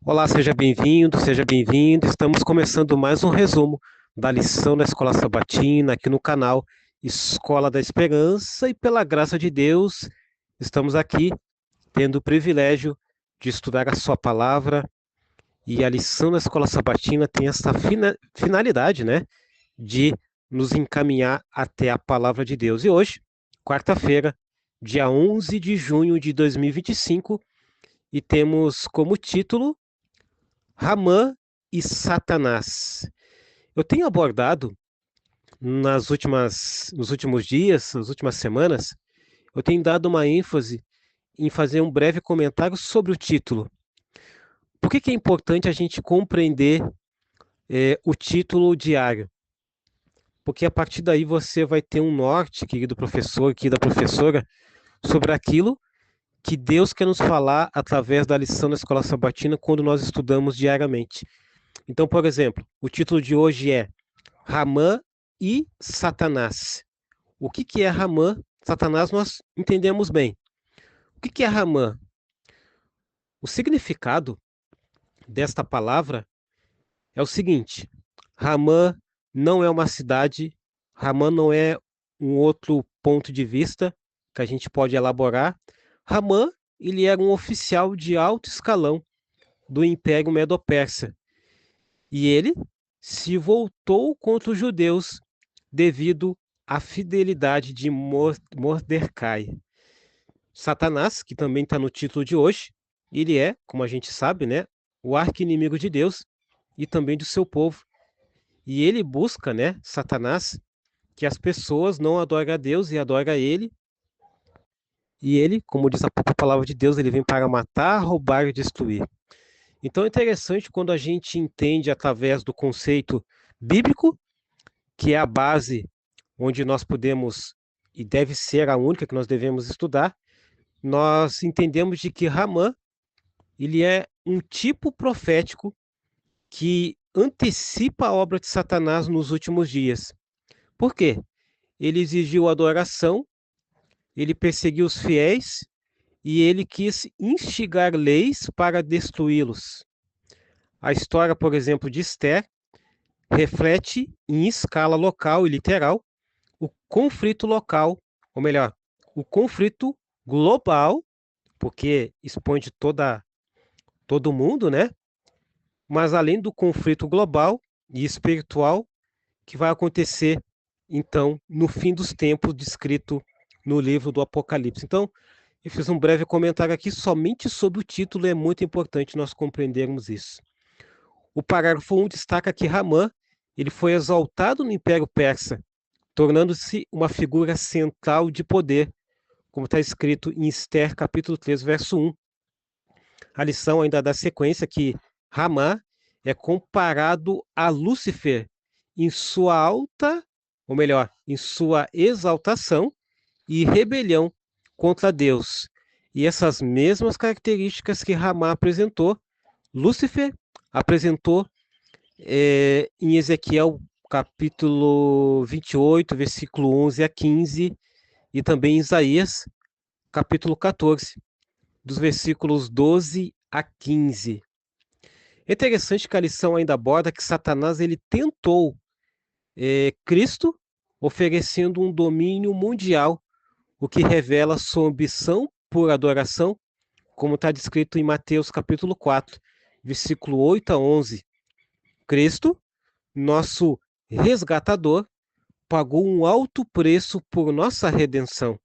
Olá, seja bem-vindo, seja bem-vindo. Estamos começando mais um resumo da lição da Escola Sabatina aqui no canal Escola da Esperança e pela graça de Deus, estamos aqui tendo o privilégio de estudar a sua palavra e a lição da Escola Sabatina tem essa finalidade, né, de nos encaminhar até a palavra de Deus. E hoje, quarta-feira, dia 11 de junho de 2025, e temos como título Ramã e Satanás. Eu tenho abordado nos últimos dias, nas últimas semanas, eu tenho dado uma ênfase em fazer um breve comentário sobre o título. Por que é importante a gente compreender o título diário? Porque a partir daí você vai ter um norte, querido professor, querida professora, sobre aquilo que Deus quer nos falar através da lição da Escola Sabatina quando nós estudamos diariamente. Então, por exemplo, o título de hoje é Ramã e Satanás. O que é Ramã? Satanás nós entendemos bem. O que é Ramã? O significado desta palavra é o seguinte: Ramã não é uma cidade, Ramã não é um outro ponto de vista que a gente pode elaborar. Ramã, ele era um oficial de alto escalão do Império Medo-Persa e ele se voltou contra os judeus devido à fidelidade de Mordecai. Satanás, que também está no título de hoje, ele é, como a gente sabe, né, o arqui-inimigo de Deus e também do seu povo. E ele busca, né, Satanás, que as pessoas não adorem a Deus e adorem a ele. E ele, como diz a própria palavra de Deus, ele vem para matar, roubar e destruir. Então é interessante quando a gente entende através do conceito bíblico, que é a base onde nós podemos e deve ser a única que nós devemos estudar, nós entendemos de que Ramã, ele é um tipo profético que antecipa a obra de Satanás nos últimos dias. Por quê? Ele exigiu adoração, ele perseguiu os fiéis e ele quis instigar leis para destruí-los. A história, por exemplo, de Esther reflete em escala local e literal o conflito local, ou melhor, o conflito global, porque expõe de todo mundo, né? Mas além do conflito global e espiritual que vai acontecer, então, no fim dos tempos, descrito no livro do Apocalipse. Então, eu fiz um breve comentário aqui somente sobre o título, é muito importante nós compreendermos isso. O parágrafo 1 destaca que Ramã ele foi exaltado no Império Persa, tornando-se uma figura central de poder, como está escrito em Esther, capítulo 3, verso 1. A lição ainda dá sequência que Ramá é comparado a Lúcifer em sua alta, ou melhor, em sua exaltação e rebelião contra Deus. E essas mesmas características que Ramá apresentou, Lúcifer apresentou em Ezequiel capítulo 28, versículo 11 a 15, e também em Isaías capítulo 14, dos versículos 12 a 15. É interessante que a lição ainda aborda que Satanás ele tentou Cristo oferecendo um domínio mundial, o que revela sua ambição por adoração, como está descrito em Mateus capítulo 4, versículo 8 a 11. Cristo, nosso resgatador, pagou um alto preço por nossa redenção.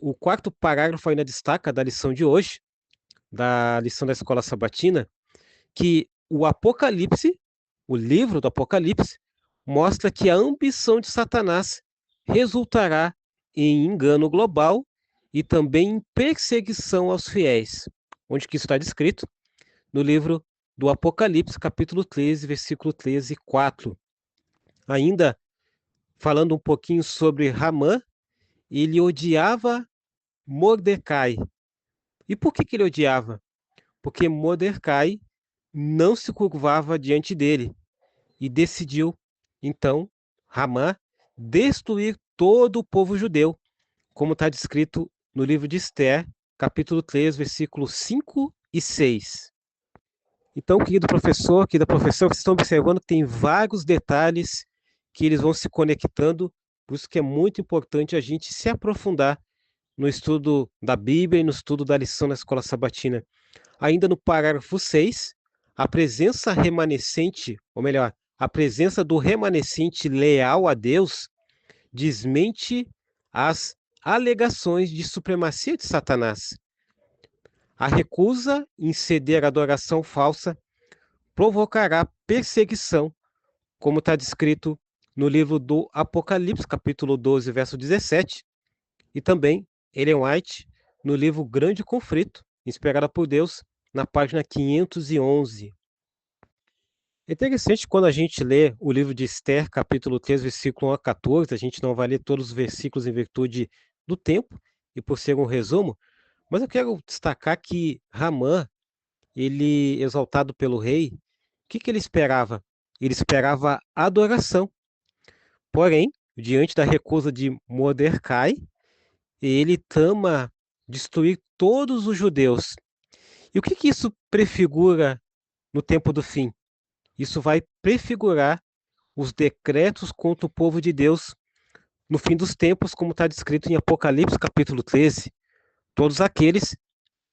O quarto parágrafo ainda destaca da lição de hoje, da lição da Escola Sabatina, que o Apocalipse, o livro do Apocalipse, mostra que a ambição de Satanás resultará em engano global e também em perseguição aos fiéis, onde que isso está descrito no livro do Apocalipse, capítulo 13, versículo 13 e 4. Ainda falando um pouquinho sobre Ramã, ele odiava Mordecai. E por que ele odiava? Porque Mordecai não se curvava diante dele e decidiu, então, Ramã, destruir todo o povo judeu, como está descrito no livro de Esther, capítulo 3, versículos 5 e 6. Então, querida professora, vocês estão observando que tem vários detalhes que eles vão se conectando, por isso que é muito importante a gente se aprofundar no estudo da Bíblia e no estudo da lição na escola sabatina. Ainda no parágrafo 6, a presença remanescente, ou melhor, a presença do remanescente leal a Deus desmente as alegações de supremacia de Satanás. A recusa em ceder à adoração falsa provocará perseguição, como está descrito no livro do Apocalipse, capítulo 12, verso 17, e também Ellen White, no livro Grande Conflito, inspirada por Deus, na página 511. É interessante quando a gente lê o livro de Esther, capítulo 3, versículo 1 a 14, a gente não vai ler todos os versículos em virtude do tempo e por ser um resumo, mas eu quero destacar que Ramã, ele, exaltado pelo rei, o que que ele esperava? Ele esperava adoração. Porém, diante da recusa de Mordecai, ele tama destruir todos os judeus. E o que que isso prefigura no tempo do fim? Isso vai prefigurar os decretos contra o povo de Deus no fim dos tempos, como está descrito em Apocalipse capítulo 13. Todos aqueles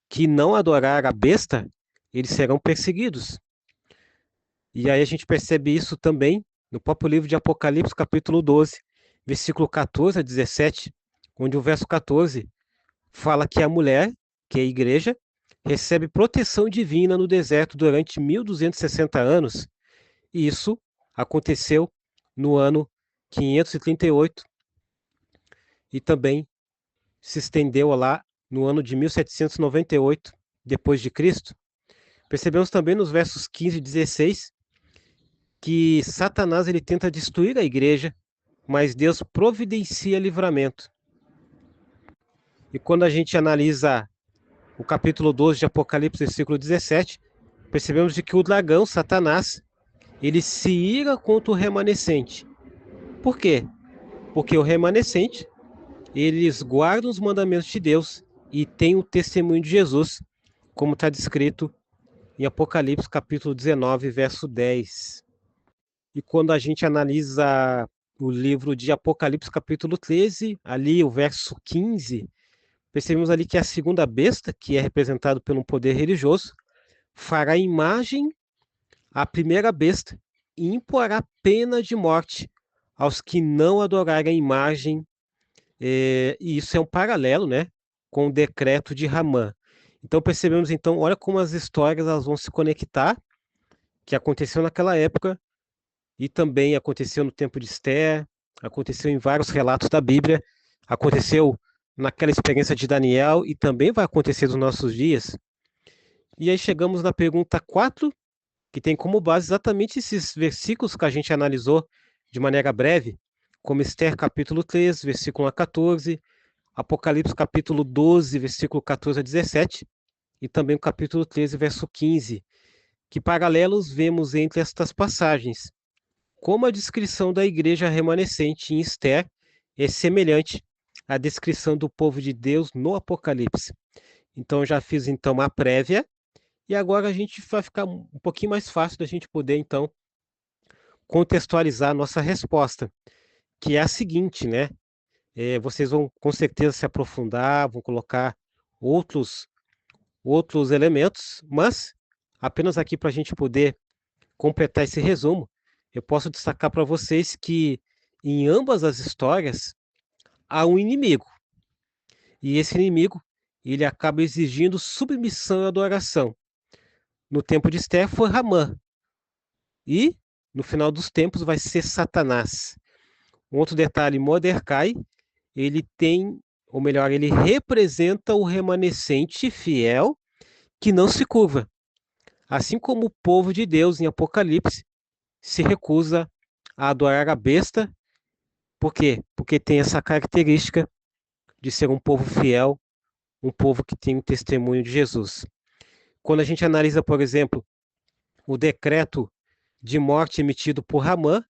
que não adorar a besta, eles serão perseguidos. E aí a gente percebe isso também no próprio livro de Apocalipse capítulo 12, versículo 14 a 17, onde o verso 14 fala que a mulher, que é a igreja, recebe proteção divina no deserto durante 1260 anos. E isso aconteceu no ano 538 e também se estendeu lá no ano de 1798 depois de Cristo. Percebemos também nos versos 15 e 16 que Satanás ele tenta destruir a igreja, mas Deus providencia livramento. E quando a gente analisa o capítulo 12 de Apocalipse, versículo 17, percebemos de que o dragão, Satanás, ele se ira contra o remanescente. Por quê? Porque o remanescente, eles guardam os mandamentos de Deus e têm o testemunho de Jesus, como está descrito em Apocalipse capítulo 19, verso 10. E quando a gente analisa o livro de Apocalipse capítulo 13, ali o verso 15, percebemos ali que a segunda besta, que é representado por um poder religioso, fará imagem à primeira besta e imporá pena de morte aos que não adorarem a imagem, e isso é um paralelo, né, com o decreto de Ramã. Então percebemos, então, olha como as histórias elas vão se conectar, que aconteceu naquela época e também aconteceu no tempo de Esther, aconteceu em vários relatos da Bíblia, aconteceu naquela experiência de Daniel e também vai acontecer nos nossos dias. E aí chegamos na pergunta 4, que tem como base exatamente esses versículos que a gente analisou de maneira breve, como Esther capítulo 3, versículo 1 a 14, Apocalipse capítulo 12, versículo 14 a 17, e também o capítulo 13, verso 15. Que paralelos vemos entre estas passagens? Como a descrição da igreja remanescente em Esther é semelhante à descrição do povo de Deus no Apocalipse. Então, eu já fiz então uma prévia, e agora a gente vai ficar um pouquinho mais fácil da gente poder, então, contextualizar a nossa resposta, que é a seguinte, né? Vocês vão com certeza se aprofundar, vão colocar outros, outros elementos, mas apenas aqui para a gente poder completar esse resumo, eu posso destacar para vocês que em ambas as histórias há um inimigo, e esse inimigo ele acaba exigindo submissão e adoração. No tempo de Esther foi Ramã, e no final dos tempos vai ser Satanás. Um outro detalhe, Mordecai, ele tem, ou melhor, ele representa o remanescente fiel que não se curva. Assim como o povo de Deus em Apocalipse se recusa a adorar a besta. Por quê? Porque tem essa característica de ser um povo fiel, um povo que tem o testemunho de Jesus. Quando a gente analisa, por exemplo, o decreto de morte emitido por Ramã,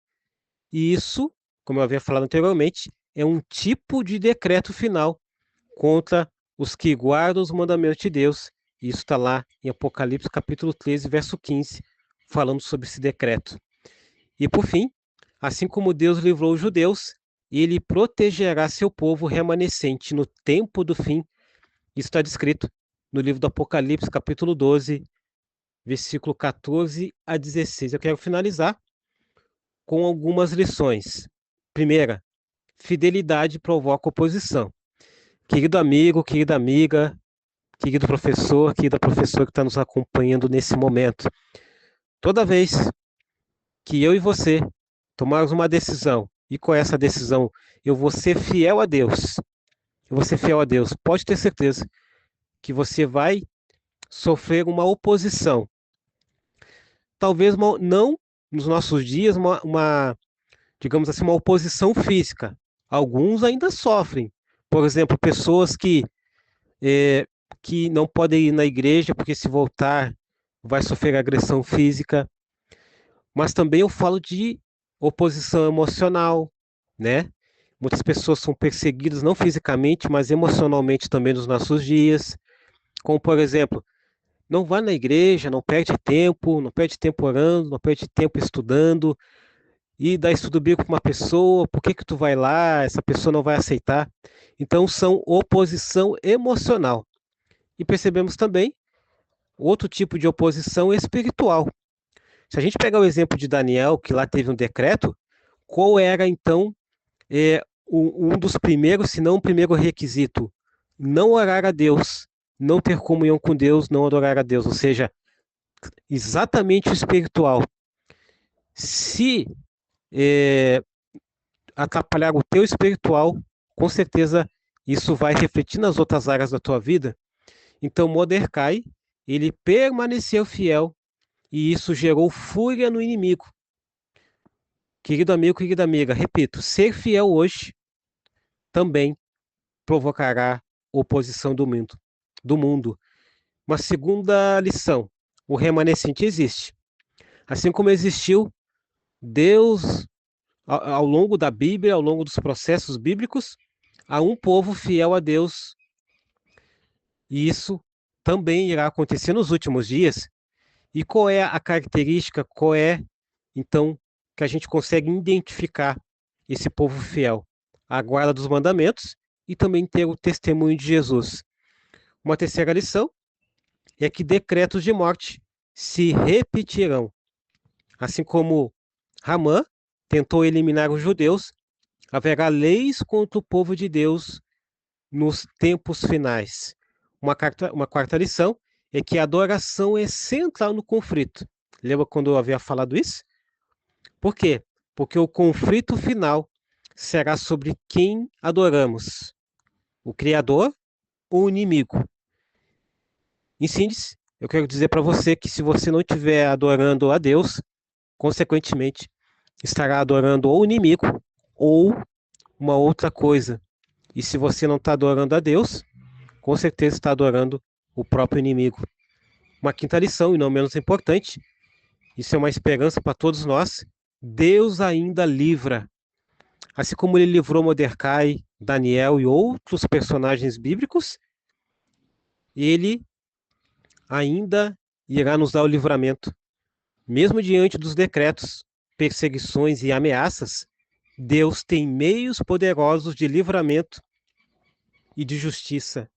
e isso, como eu havia falado anteriormente, é um tipo de decreto final contra os que guardam os mandamentos de Deus E isso está lá em Apocalipse capítulo 13, verso 15, falando sobre esse decreto. E por fim, assim como Deus livrou os judeus, ele protegerá seu povo remanescente no tempo do fim. Isso está descrito no livro do Apocalipse, capítulo 12, versículo 14 a 16. Eu quero finalizar com algumas lições. Primeira, fidelidade provoca oposição. Querido amigo, querida amiga, querido professor, querida professora que está nos acompanhando nesse momento, toda vez que eu e você tomarmos uma decisão, e com essa decisão eu vou ser fiel a Deus, eu vou ser fiel a Deus, pode ter certeza que você vai sofrer uma oposição. Talvez não nos nossos dias digamos assim, uma oposição física. Alguns ainda sofrem. Por exemplo, pessoas que não podem ir na igreja porque se voltar vai sofrer agressão física. Mas também eu falo de oposição emocional, né? Muitas pessoas são perseguidas não fisicamente, mas emocionalmente também nos nossos dias. Como, por exemplo, não vá na igreja, não perde tempo orando, não perde tempo estudando, e dá estudo bíblico para uma pessoa, por que que tu vai lá? Essa pessoa não vai aceitar. Então são oposição emocional. E percebemos também outro tipo de oposição espiritual. Se a gente pegar o exemplo de Daniel, que lá teve um decreto, qual era então um dos primeiros, se não o primeiro requisito? Não orar a Deus, não ter comunhão com Deus, não adorar a Deus, ou seja, exatamente o espiritual. Se é, atrapalhar o teu espiritual, com certeza isso vai refletir nas outras áreas da tua vida. Então Mordecai, ele permaneceu fiel e isso gerou fúria no inimigo. Querido amigo, querida amiga, repito, ser fiel hoje também provocará oposição do mundo. Uma segunda lição, o remanescente existe. Assim como existiu Deus ao longo da Bíblia, ao longo dos processos bíblicos, há um povo fiel a Deus, e isso também irá acontecer nos últimos dias. E qual é a característica, qual é, então, que a gente consegue identificar esse povo fiel? A guarda dos mandamentos e também ter o testemunho de Jesus. Uma terceira lição é que decretos de morte se repetirão. Assim como Ramã tentou eliminar os judeus, haverá leis contra o povo de Deus nos tempos finais. Uma quarta lição é que a adoração é central no conflito. Lembra quando eu havia falado isso? Por quê? Porque o conflito final será sobre quem adoramos: o Criador ou o inimigo. Em síntese, eu quero dizer para você que se você não estiver adorando a Deus, consequentemente, estará adorando ou o inimigo ou uma outra coisa. E se você não está adorando a Deus, com certeza está adorando o próprio inimigo. Uma quinta lição, e não menos importante, isso é uma esperança para todos nós: Deus ainda livra. Assim como ele livrou Mordecai, Daniel e outros personagens bíblicos, ele ainda irá nos dar o livramento. Mesmo diante dos decretos, perseguições e ameaças, Deus tem meios poderosos de livramento e de justiça.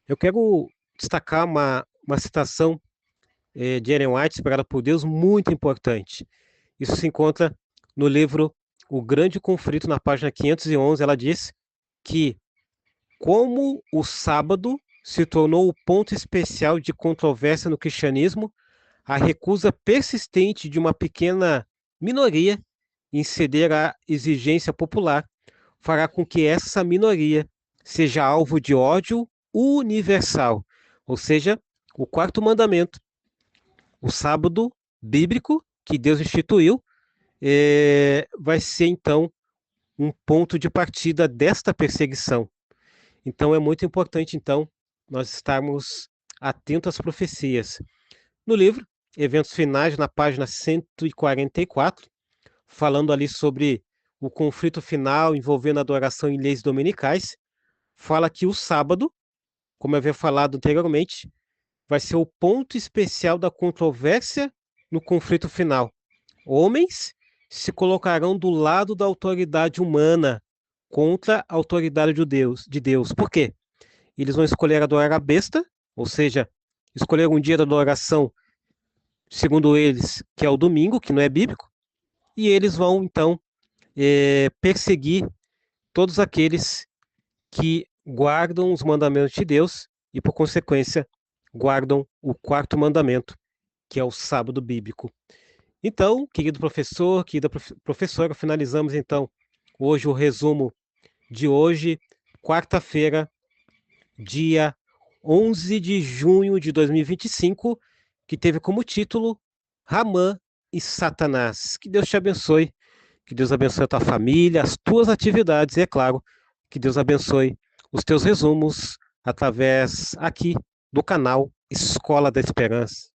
Eu quero destacar uma citação de Ellen White, inspirada por Deus, muito importante. Isso se encontra no livro O Grande Conflito, na página 511. Ela diz que, como o sábado se tornou o ponto especial de controvérsia no cristianismo, a recusa persistente de uma pequena minoria em ceder à exigência popular fará com que essa minoria seja alvo de ódio universal. Ou seja, o quarto mandamento, o sábado bíblico que Deus instituiu, vai ser então um ponto de partida desta perseguição. Então é muito importante então nós estarmos atentos às profecias. No livro Eventos Finais, na página 144, falando ali sobre o conflito final envolvendo adoração em leis dominicais, fala que o sábado, como eu havia falado anteriormente, vai ser o ponto especial da controvérsia no conflito final. Homens se colocarão do lado da autoridade humana contra a autoridade de Deus. Por quê? Eles vão escolher adorar a besta, ou seja, escolher um dia da adoração, segundo eles, que é o domingo, que não é bíblico, e eles vão, então, perseguir todos aqueles que guardam os mandamentos de Deus e, por consequência, guardam o quarto mandamento, que é o sábado bíblico. Então, querido professor, querida professora, finalizamos então hoje o resumo de hoje, quarta-feira, dia 11 de junho de 2025, que teve como título Ramã e Satanás. Que Deus te abençoe, que Deus abençoe a tua família, as tuas atividades e, é claro, que Deus abençoe os teus resumos através aqui do canal Escola da Esperança.